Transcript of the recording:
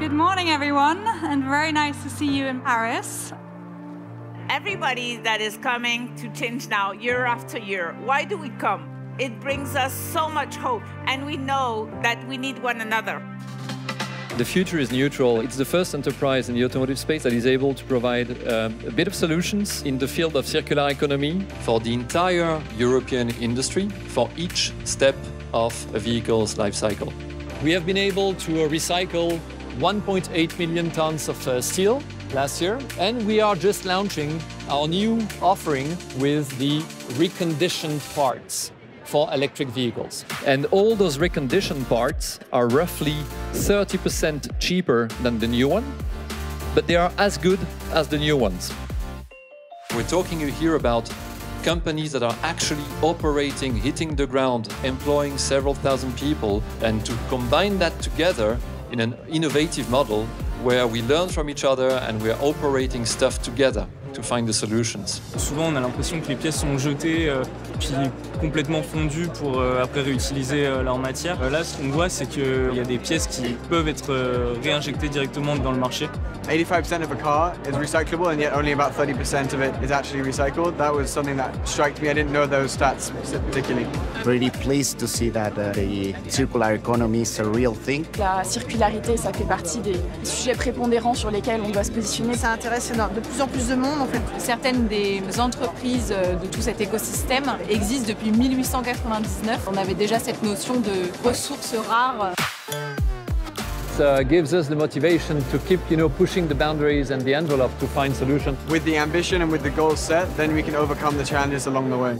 Good morning, everyone, and very nice to see you in Paris. Everybody that is coming to ChangeNOW year after year, why do we come? It brings us so much hope, and we know that we need one another. The future is neutral. It's the first enterprise in the automotive space that is able to provide a bit of solutions in the field of circular economy for the entire European industry for each step of a vehicle's life cycle. We have been able to recycle 1.8 million tons of steel last year, and we are just launching our new offering with the reconditioned parts for electric vehicles. And all those reconditioned parts are roughly 30% cheaper than the new one, but they are as good as the new ones. We're talking here about companies that are actually operating, hitting the ground, employing several thousand people, and to combine that together in an innovative model where we learn from each other and we're operating stuff together to find the solutions. Souvent, on a l'impression que les pièces sont jetées puis complètement fondues pour après réutiliser leur matière. Là, ce qu'on voit, c'est qu'il y a des pièces qui peuvent être réinjectées directement dans le marché. 85% of a car is recyclable, and yet only about 30% of it is actually recycled. That was something that struck me. I didn't know those stats particularly. Really pleased to see that the circular economy is a real thing. La circularité, ça fait partie des sujets prépondérants sur lesquels on doit se positionner. Ça intéresse de plus en plus de monde, en fait. Certaines des entreprises de tout cet écosystème existent depuis 1899. On avait déjà cette notion de ressources rares. Gives us the motivation to keep, pushing the boundaries and the envelope to find solutions. With the ambition and with the goals set, then we can overcome the challenges along the way.